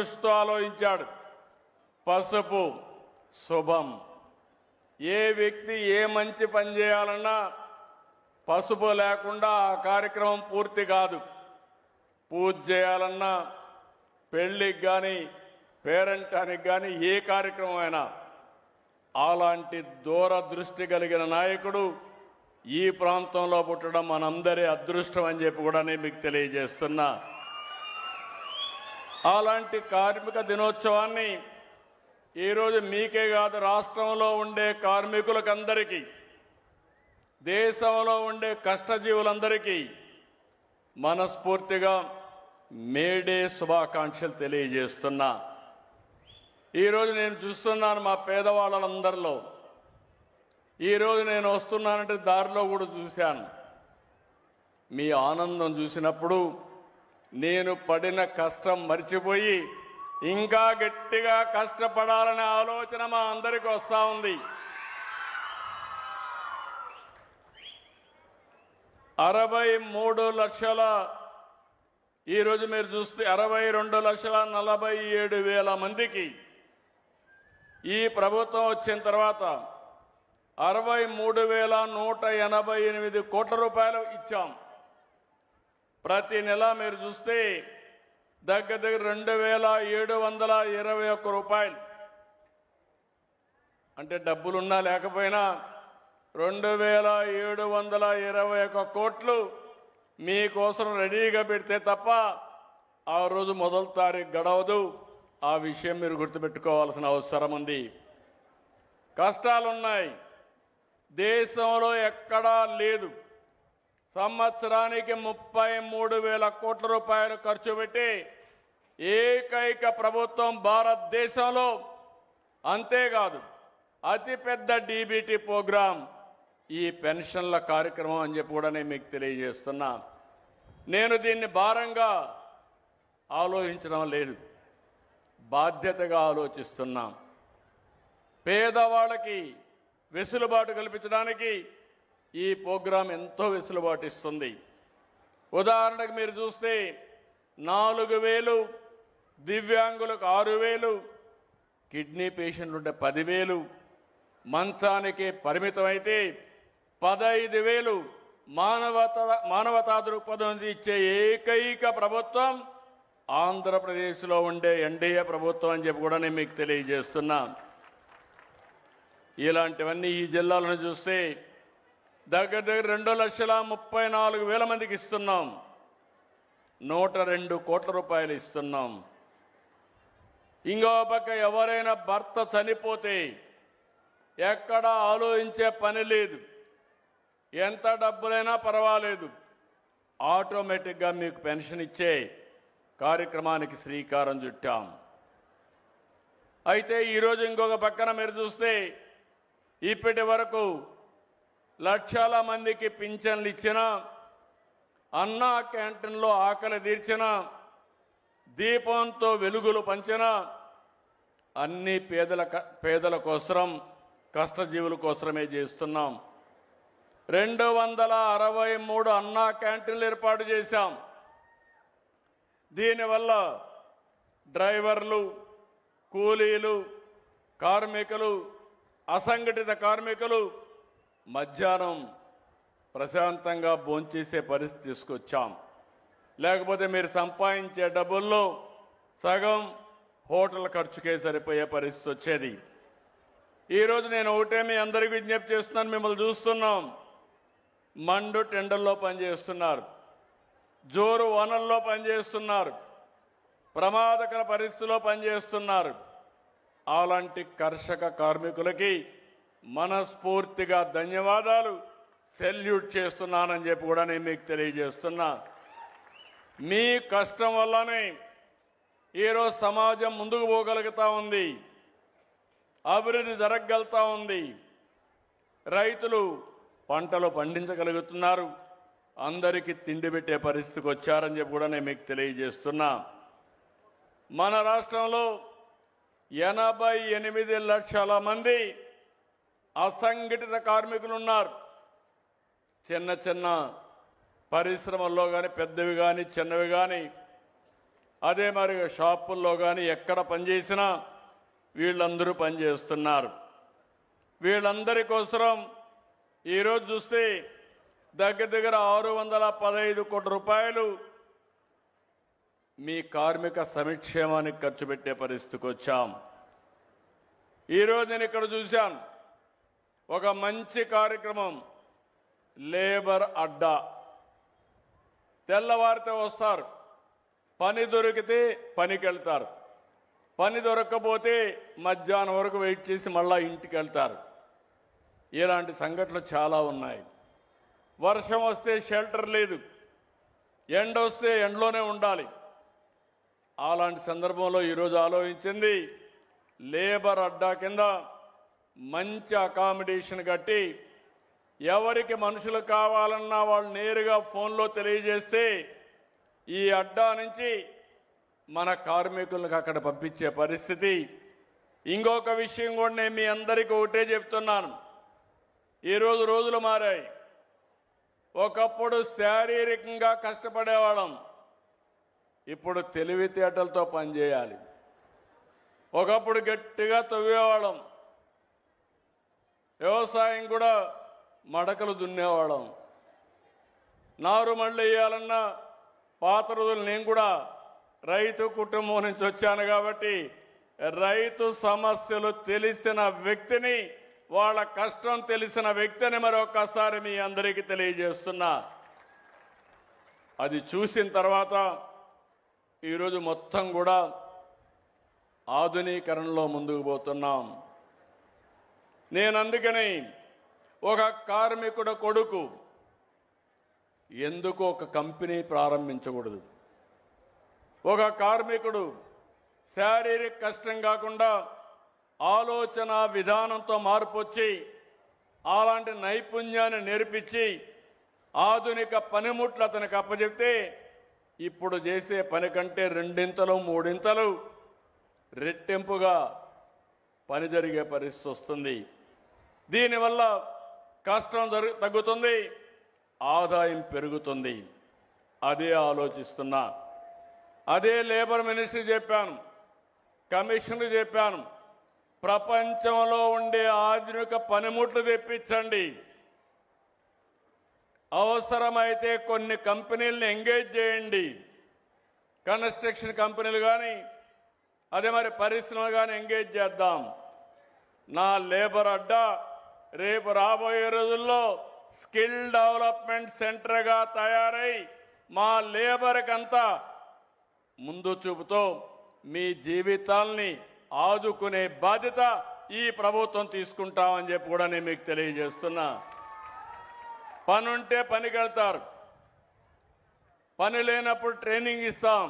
దూరదృష్టితో ఆలోచించాడు. పసుపు శుభం. ఏ వ్యక్తి ఏ మంచి పని చేయాలన్నా పసుపు లేకుండా ఆ కార్యక్రమం పూర్తి కాదు. పూజ చేయాలన్నా, పెళ్ళికి కానీ, పేరెంటానికి కానీ, ఏ కార్యక్రమం అయినా అలాంటి దూరదృష్టి కలిగిన నాయకుడు ఈ ప్రాంతంలో పుట్టడం మనందరి అదృష్టం అని చెప్పి కూడా నేను మీకు తెలియజేస్తున్నా. అలాంటి కార్మిక దినోత్సవాన్ని ఈరోజు మీకే కాదు, రాష్ట్రంలో ఉండే కార్మికులకందరికీ, దేశంలో ఉండే కష్టజీవులందరికీ మనస్ఫూర్తిగా మేడే శుభాకాంక్షలు తెలియజేస్తున్నా. ఈరోజు నేను చూస్తున్నాను మా పేదవాళ్ళందరిలో, ఈరోజు నేను వస్తున్నానంటే దారిలో కూడా చూశాను. మీ ఆనందం చూసినప్పుడు నేను పడిన కష్టం మర్చిపోయి ఇంకా గట్టిగా కష్టపడాలనే ఆలోచన మా అందరికీ వస్తూ ఉంది. 63 లక్షల, ఈరోజు మీరు చూస్తే 62,47,000 మందికి ఈ ప్రభుత్వం వచ్చిన తర్వాత 63,188 కోట్ల రూపాయలు ఇచ్చాం. ప్రతి నెల మీరు చూస్తే దగ్గర 2,721 రూపాయలు. అంటే డబ్బులున్నా లేకపోయినా 2,721 కోట్లు మీకోసం రెడీగా పెడితే తప్ప ఆ రోజు మొదటి తారీఖు గడవదు. ఆ విషయం మీరు గుర్తుపెట్టుకోవాల్సిన అవసరం ఉంది. కష్టాలున్నాయి, దేశంలో ఎక్కడా లేదు. సంవత్సరానికి 33,000 కోట్ల రూపాయలు ఖర్చు పెట్టి ఏకైక ప్రభుత్వం భారతదేశంలో. అంతేకాదు, అతిపెద్ద డీబీటీ ప్రోగ్రాం ఈ పెన్షన్ల కార్యక్రమం అని చెప్పి కూడా నేను మీకు తెలియజేస్తున్నా. నేను దీన్ని భారంగా ఆలోచించడం లేదు, బాధ్యతగా ఆలోచిస్తున్నా. పేదవాళ్ళకి వెసులుబాటు కల్పించడానికి ఈ ప్రోగ్రాం ఎంతో వెసులుబాటు ఇస్తుంది. ఉదాహరణకు మీరు చూస్తే 4,000, దివ్యాంగులకు 6,000, కిడ్నీ పేషెంట్లు ఉంటే 10,000, మంచానికి పరిమితమైతే 15,000 మానవతా దృక్పథం ఇచ్చే ఏకైక ప్రభుత్వం ఆంధ్రప్రదేశ్లో ఉండే ఎన్డీఏ ప్రభుత్వం అని చెప్పి కూడా నేను మీకు తెలియజేస్తున్నా. ఇలాంటివన్నీ ఈ జిల్లాలను చూస్తే దగ్గర 2,34,000 మందికి ఇస్తున్నాం. 102 కోట్ల రూపాయలు ఇస్తున్నాం. ఇంకో పక్క ఎవరైనా భర్త చనిపోతే ఎక్కడ ఆలోచించే పని లేదు, ఎంత డబ్బులైనా పర్వాలేదు, ఆటోమేటిక్గా మీకు పెన్షన్ ఇచ్చే కార్యక్రమానికి శ్రీకారం చుట్టాం. అయితే ఈరోజు ఇంకొక పక్కన మీరు చూస్తే ఇప్పటి వరకు లక్షల మందికి పింఛన్లు ఇచ్చిన, అన్నా క్యాంటీన్లో ఆకలి తీర్చిన, దీపంతో వెలుగులు పంచిన, అన్ని పేదల కోసం, కష్టజీవుల కోసమే చేస్తున్నాం. 263 అన్నా క్యాంటీన్లు ఏర్పాటు చేశాం. దీనివల్ల డ్రైవర్లు, కూలీలు, కార్మికులు, అసంఘటిత కార్మికులు మధ్యాహ్నం ప్రశాంతంగా భోంచేసే పరిస్థితి తీసుకొచ్చాం. లేకపోతే మీరు సంపాదించే డబ్బుల్లో సగం హోటల్ ఖర్చుకే సరిపోయే పరిస్థితి వచ్చేది. ఈరోజు నేను ఒకటే మీ అందరికీ విజ్ఞప్తి చేస్తున్నాను. మిమ్మల్ని చూస్తున్నాం, మండు టెండర్లో పనిచేస్తున్నారు, జోరు వనల్లో పనిచేస్తున్నారు, ప్రమాదకర పరిస్థితుల్లో పనిచేస్తున్నారు. అలాంటి కర్షక కార్మికులకి మనస్ఫూర్తిగా ధన్యవాదాలు, సెల్యూట్ చేస్తున్నానని చెప్పి కూడా నేను మీకు తెలియజేస్తున్నా. మీ కష్టం వల్లనే ఈరోజు సమాజం ముందుకు పోగలుగుతూ ఉంది, అభివృద్ధి జరగగలుగుతూ ఉంది. రైతులు పంటలు పండించగలుగుతున్నారు, అందరికీ తిండి పెట్టే పరిస్థితికి వచ్చారని చెప్పి కూడా నేను మీకు తెలియజేస్తున్నా. మన రాష్ట్రంలో 88 లక్షల మంది అసంఘటిత కార్మికులు ఉన్నారు. చిన్న చిన్న పరిశ్రమల్లో కానీ, పెద్దవి కానీ, చిన్నవి కానీ అదే మరి షాపుల్లో కానీ ఎక్కడ పనిచేసినా వీళ్ళందరూ పనిచేస్తున్నారు. వీళ్ళందరి కోసం ఈరోజు చూస్తే దగ్గర 615 కోట్ల రూపాయలు మీ కార్మిక సంక్షేమానికి ఖర్చు పెట్టే పరిస్థితికి వచ్చాం. ఈరోజు నేను ఇక్కడ చూశాను ఒక మంచి కార్యక్రమం, లేబర్ అడ్డా. తెల్లవారితే వస్తారు, పని దొరికితే పనికి వెళ్తారు, పని దొరక్కపోతే మధ్యాహ్నం వరకు వెయిట్ చేసి మళ్ళా ఇంటికి వెళ్తారు. ఇలాంటి సంఘటనలు చాలా ఉన్నాయి. వర్షం వస్తే షెల్టర్ లేదు, ఎండ వస్తే ఎండలోనే ఉండాలి. అలాంటి సందర్భంలో ఈరోజు ఆలోచించింది లేబర్ అడ్డా కింద మంచి అకామిడేషన్ కట్టి ఎవరికి మనుషులు కావాలన్నా వాళ్ళు నేరుగా ఫోన్లో తెలియజేస్తే ఈ అడ్డా నుంచి మన కార్మికులకు అక్కడ పంపించే పరిస్థితి. ఇంకొక విషయం కూడా నేను మీ అందరికీ ఒకటే చెప్తున్నాను, ఈరోజు రోజులు మారాయి. ఒకప్పుడు శారీరకంగా కష్టపడేవాళ్ళం, ఇప్పుడు తెలివితేటలతో పనిచేయాలి. ఒకప్పుడు గట్టిగా తవ్వేవాళ్ళం, వ్యవసాయం కూడా మడకలు దున్నేవాళ్ళం. నారు మళ్ళీ వేయాలన్నా పాత రోజులు, నేను కూడా రైతు కుటుంబం నుంచి వచ్చాను కాబట్టి రైతు సమస్యలు తెలిసిన వ్యక్తిని, వాళ్ళ కష్టం తెలిసిన వ్యక్తిని మరొకసారి మీ అందరికీ తెలియజేస్తున్నా. అది చూసిన తర్వాత ఈరోజు మొత్తం కూడా ఆధునీకరణలో ముందుకు పోతున్నాం. నేను అందుకని ఒక కార్మికుడు కొడుకు ఎందుకు ఒక కంపెనీ ప్రారంభించకూడదు? ఒక కార్మికుడు శారీరక కష్టం కాకుండా ఆలోచన విధానంతో మార్పు వచ్చి అలాంటి నైపుణ్యాన్ని నేర్పించి ఆధునిక పనిముట్లు అతనికి అప్పచెప్తే ఇప్పుడు చేసే పని కంటే 2 3 రెట్టింపుగా పని జరిగే పరిస్థితి వస్తుంది. దీనివల్ల కష్టం తగ్గుతుంది, ఆదాయం పెరుగుతుంది. అదే ఆలోచిస్తున్నా. అదే లేబర్ మినిస్ట్రీ చెప్పాను, కమిషనర్ చెప్పాను, ప్రపంచంలో ఉండే ఆధునిక పనిముట్లు తెప్పించండి. అవసరమైతే కొన్ని కంపెనీలను ఎంగేజ్ చేయండి. కన్స్ట్రక్షన్ కంపెనీలు కానీ అదే మరి పరిశ్రమలు కానీ ఎంగేజ్ చేద్దాం. నా లేబర్ అడ్డా రేపు రాబోయే రోజుల్లో స్కిల్ డెవలప్మెంట్ సెంటర్గా తయారై మా లేబర్కంతా ముందు చూపుతో మీ జీవితాల్ని ఆదుకునే బాధ్యత ఈ ప్రభుత్వం తీసుకుంటామని చెప్పి కూడా నేను మీకు తెలియజేస్తున్నా. పనుంటే పనికి వెళ్తారు, పని లేనప్పుడు ట్రైనింగ్ ఇస్తాం.